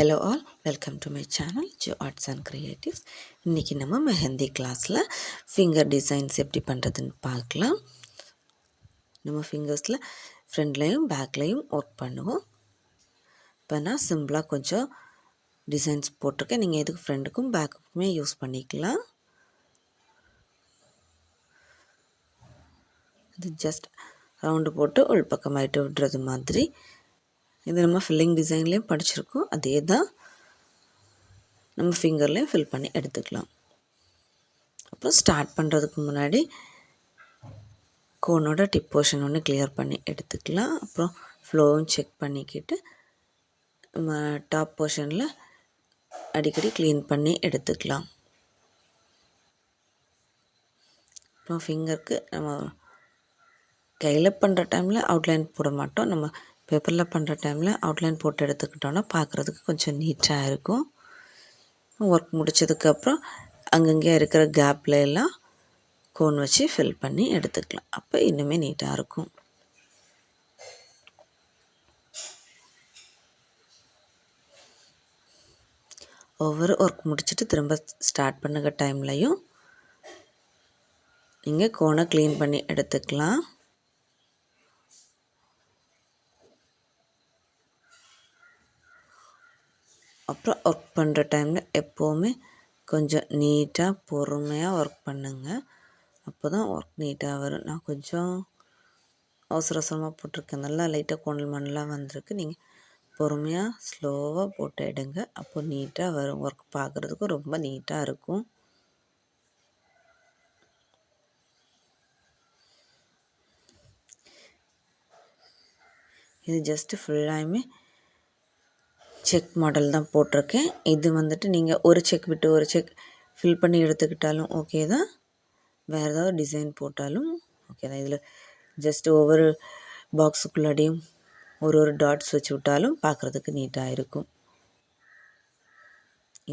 Hello all, welcome to my channel Jo Arts and Creatives. இன்னைக்கு நம்ம மெஹந்தி கிளாஸில் finger designs எப்படி பண்ணுறதுன்னு பார்க்கலாம். நம்ம ஃபிங்கர்ஸில் ஃப்ரண்ட்லேயும் பேக்லேயும் ஒர்க் பண்ணுவோம். இப்போ நான் சிம்பிளாக கொஞ்சம் டிசைன்ஸ் போட்டிருக்கேன். நீங்கள் எதுக்கு ஃப்ரண்ட்டுக்கும் பேக்குக்குமே யூஸ் பண்ணிக்கலாம். இது ஜஸ்ட் ரவுண்டு போட்டு உள்பக்கமாயிட்டு விடுறது மாதிரி. இது நம்ம ஃபில்லிங் டிசைன்லேயும் படிச்சிருக்கோம். அதே தான் நம்ம ஃபிங்கர்லேயும் ஃபில் பண்ணி எடுத்துக்கலாம். அப்புறம் ஸ்டார்ட் பண்ணுறதுக்கு முன்னாடி கோனோட டிப் போர்ஷன் ஒன்று கிளியர் பண்ணி எடுத்துக்கலாம். அப்புறம் ஃப்ளோவும் செக் பண்ணிக்கிட்டு நம்ம டாப் போர்ஷனில் அடிக்கடி க்ளீன் பண்ணி எடுத்துக்கலாம். அப்புறம் ஃபிங்கருக்கு நம்ம கையில் பண்ணுற டைமில் அவுட்லைன் போட மாட்டோம். நம்ம பேப்பரில் பண்ணுற டைமில் அவுட்லைன் போட்டு எடுத்துக்கிட்டோன்னா பார்க்குறதுக்கு கொஞ்சம் நீட்டாக இருக்கும். ஒர்க் முடித்ததுக்கப்புறம் அங்கங்கே இருக்கிற கேப்பில் எல்லாம் கோன் வச்சு ஃபில் பண்ணி எடுத்துக்கலாம். அப்போ இன்னுமே நீட்டாக இருக்கும். ஒவ்வொரு ஒர்க் முடிச்சுட்டு திரும்ப ஸ்டார்ட் பண்ணுற டைம்லையும் நீங்கள் கோனை க்ளீன் பண்ணி எடுத்துக்கலாம். அப்புறம் ஒர்க் பண்ணுற டைமில் எப்போவுமே கொஞ்சம் நீட்டாக பொறுமையாக ஒர்க் பண்ணுங்கள். அப்போ தான் ஒர்க் நீட்டாக வரும். நான் கொஞ்சம் அவசரமாக போட்டிருக்கேன். நல்லா லைட்டாக கோணல் மண்ணெலாம் வந்திருக்கு. நீங்கள் பொறுமையாக ஸ்லோவாக போட்டு எடுங்க. அப்போ நீட்டாக வரும். ஒர்க் பார்க்குறதுக்கும் ரொம்ப நீட்டாக இருக்கும். இது ஜஸ்ட்டு ஃபுல்லாயுமே செக் மாடல் தான் போட்டிருக்கேன். இது வந்துட்டு நீங்கள் ஒரு செக் விட்டு ஒரு செக் ஃபில் பண்ணி எடுத்துக்கிட்டாலும் ஓகே தான். வேறு ஏதாவது டிசைன் போட்டாலும் ஓகே தான். இதில் ஜஸ்ட்டு ஒவ்வொரு பாக்ஸுக்குள்ளாடியும் ஒரு டாட்ஸ் வச்சு விட்டாலும் பார்க்குறதுக்கு நீட்டாக இருக்கும்.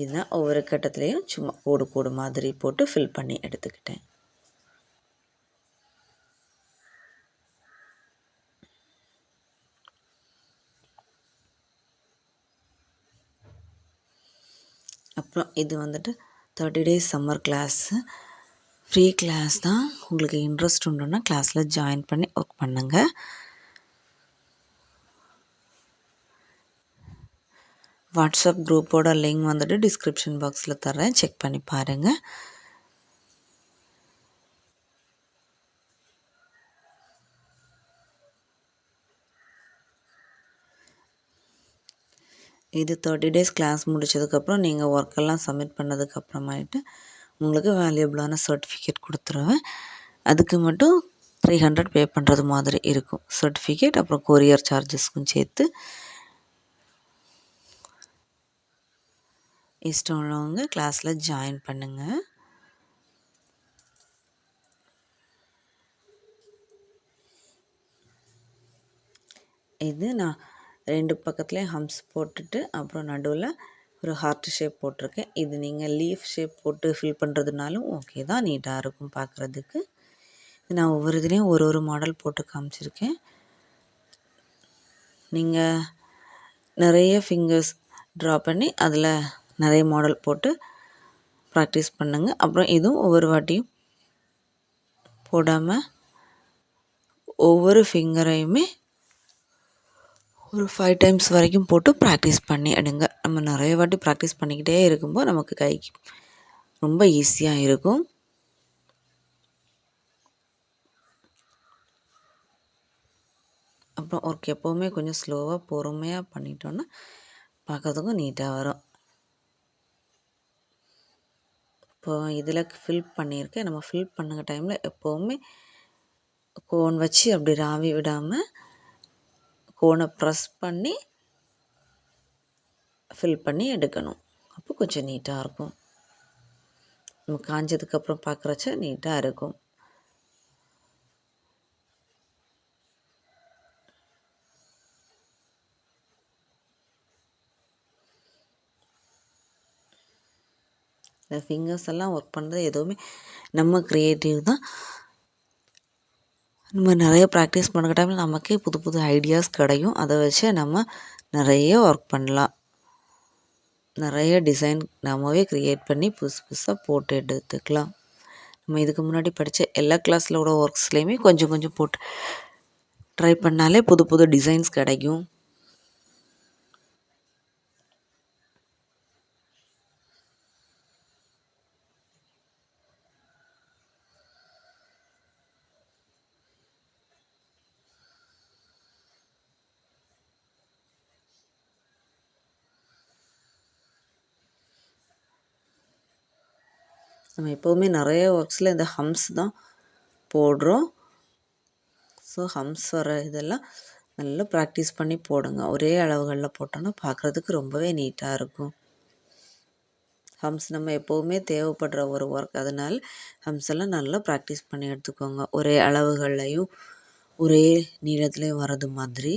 இதுதான் ஒவ்வொரு கட்டத்துலேயும் சும்மா கோடு மாதிரி போட்டு ஃபில் பண்ணி எடுத்துக்கிட்டேன். அப்புறம் இது வந்துட்டு 30 days summer class, free class தான். உங்களுக்கு இன்ட்ரெஸ்ட் உண்டுன்னா கிளாஸில் ஜாயின் பண்ணி ஒர்க் பண்ணுங்கள். வாட்ஸ்அப் குரூப்போட லிங்க் வந்துட்டு டிஸ்கிரிப்ஷன் பாக்ஸில் தரேன், செக் பண்ணி பாருங்கள். இது 30 days கிளாஸ் முடித்ததுக்கப்புறம் நீங்கள் ஒர்க்கெல்லாம் சப்மிட் பண்ணதுக்கப்புறமாயிட்டு உங்களுக்கு வேல்யூபிளான சர்டிஃபிகேட் கொடுத்துருவேன். அதுக்கு மட்டும் 300 பே பண்ணுறது மாதிரி இருக்கும். சர்டிஃபிகேட் அப்புறம் கொரியர் சார்ஜஸ்க்கும் சேர்த்து. இஷ்டம் உள்ளவங்க கிளாஸில் ஜாயின் பண்ணுங்கள். இது நான் 2 பக்கத்துலேயும் ஹம்ஸ் போட்டுட்டு அப்புறம் நடுவில் ஒரு ஹார்ட் ஷேப் போட்டிருக்கேன். இது நீங்கள் லீஃப் ஷேப் போட்டு ஃபில் பண்ணுறதுனாலும் ஓகே தான், நீட்டாக இருக்கும் பார்க்குறதுக்கு. நான் ஒவ்வொரு இதுலேயும் ஒரு மாடல் போட்டு காமிச்சிருக்கேன். நீங்கள் நிறைய ஃபிங்கர்ஸ் ட்ரா பண்ணி அதில் நிறைய மாடல் போட்டு ப்ராக்டிஸ் பண்ணுங்கள். அப்புறம் இதுவும் ஒவ்வொரு வாட்டியும் போடாமல் ஒவ்வொரு ஃபிங்கரையுமே ஒரு 5 times வரைக்கும் போட்டு ப்ராக்டிஸ் பண்ணி எடுங்க. நம்ம நிறைய வாட்டி ப்ராக்டிஸ் பண்ணிக்கிட்டே இருக்கும்போது நமக்கு கைக்கு ரொம்ப ஈஸியாக இருக்கும். அப்புறம் ஒர்க் எப்போவுமே கொஞ்சம் ஸ்லோவாக பொறுமையாக பண்ணிட்டோன்னா பார்க்கறதுக்கும் நீட்டாக வரும். இப்போது இதில் ஃபில் பண்ணியிருக்கேன். நம்ம ஃபில் பண்ணுற டைமில் எப்போவுமே கோன் வச்சு அப்படி ராவி விடாமல் கோனை ப்ரெஸ் பண்ணி ஃபில் பண்ணி எடுக்கணும். அப்போ கொஞ்சம் நீட்டாக இருக்கும். நம்ம காஞ்சதுக்கப்புறம் பார்க்குறச்ச நீட்டாக இருக்கும். இந்த ஃபிங்கர்ஸ் எல்லாம் ஒர்க் பண்ணுறது எதுவுமே நம்ம க்ரியேட்டிவ் தான். நம்ம நிறைய ப்ராக்டிஸ் பண்ணுற டைமில் நமக்கே புது ஐடியாஸ் கிடைக்கும். அதை வச்சு நம்ம நிறைய ஒர்க் பண்ணலாம். நிறைய டிசைன் நாமவே க்ரியேட் பண்ணி புதுசு புதுசாக போட்டு எடுத்துக்கலாம். நம்ம இதுக்கு முன்னாடி படித்த எல்லா கிளாஸில் உள்ள ஒர்க்ஸ்லேயுமே கொஞ்சம் கொஞ்சம் போட்டு ட்ரை பண்ணாலே புது புது டிசைன்ஸ் கிடைக்கும். நம்ம எப்போவுமே நிறைய ஒர்க்ஸில் இந்த ஹம்ஸ் தான் போடுறோம். ஸோ ஹம்ஸ் வர இதெல்லாம் நல்லா ப்ராக்டிஸ் பண்ணி போடுங்க. ஒரே அளவுகளில் போட்டோன்னா பார்க்குறதுக்கு ரொம்பவே நீட்டாக இருக்கும். ஹம்ஸ் நம்ம எப்போவுமே தேவைப்படுற ஒரு ஒர்க், அதனால் ஹம்ஸ் எல்லாம் நல்லா ப்ராக்டிஸ் பண்ணி எடுத்துக்கோங்க. ஒரே அளவுகள்லையும் ஒரே நீளத்துலேயும் வர்றது மாதிரி.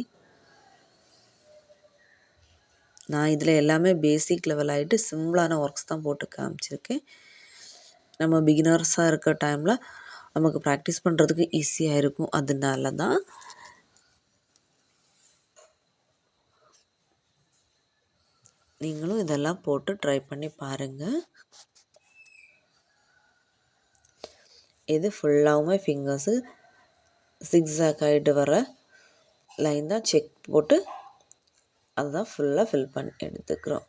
நான் இதில் எல்லாமே பேசிக் லெவல் ஆகிட்டு சிம்பிளான ஒர்க்ஸ் தான் போட்டு காமிச்சிருக்கேன். நம்ம பிகினர்ஸாக இருக்க டைமில் நமக்கு ப்ராக்டிஸ் பண்ணுறதுக்கு ஈஸியாக இருக்கும். அதனால தான் நீங்களும் இதெல்லாம் போட்டு ட்ரை பண்ணி பாருங்கள். இது ஃபுல்லாகவுமே ஃபிங்கர்ஸு சிக்ஸாக் ஆகிட்டு வர லைன் தான் செக் போட்டு அதுதான் ஃபுல்லாக ஃபில் பண்ணி எடுத்துக்கிறோம்.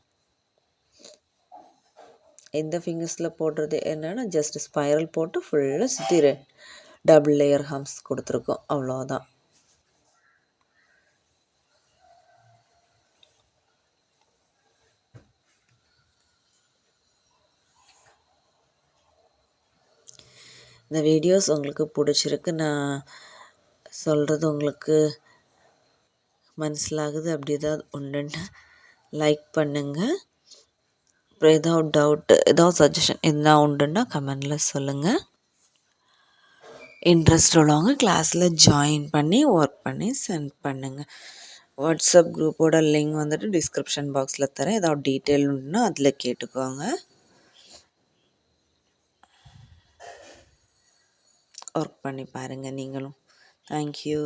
இந்த ஃபிங்கர்ஸில் போடுறது என்னென்னா ஜஸ்ட் ஸ்பைரல் போட்டு ஃபுல்லாக சுற்றி டபுள் லேயர் ஹம்ஸ் கொடுத்துருக்கோம், அவ்வளோதான். இந்த வீடியோஸ் உங்களுக்கு பிடிச்சிருக்கு, நான் சொல்கிறது உங்களுக்கு மனசிலாகுது அப்படி ஏதாவது உண்டுன்னு லைக் பண்ணுங்கள். அப்புறம் ஏதாவது டவுட்டு, ஏதாவது சஜஷன் எதுனா உண்டுன்னா கமெண்டில் சொல்லுங்கள். இன்ட்ரெஸ்ட் உள்ளவங்க கிளாஸில் ஜாயின் பண்ணி ஒர்க் பண்ணி சென்ட் பண்ணுங்கள். வாட்ஸ்அப் குரூப்போட லிங்க் வந்துட்டு டிஸ்கிரிப்ஷன் பாக்ஸில் தரேன். ஏதாவது டீட்டெயில் உண்டுன்னா அதில் கேட்டுக்கோங்க. ஒர்க் பண்ணி பாருங்கள் நீங்களும். தேங்க்யூ.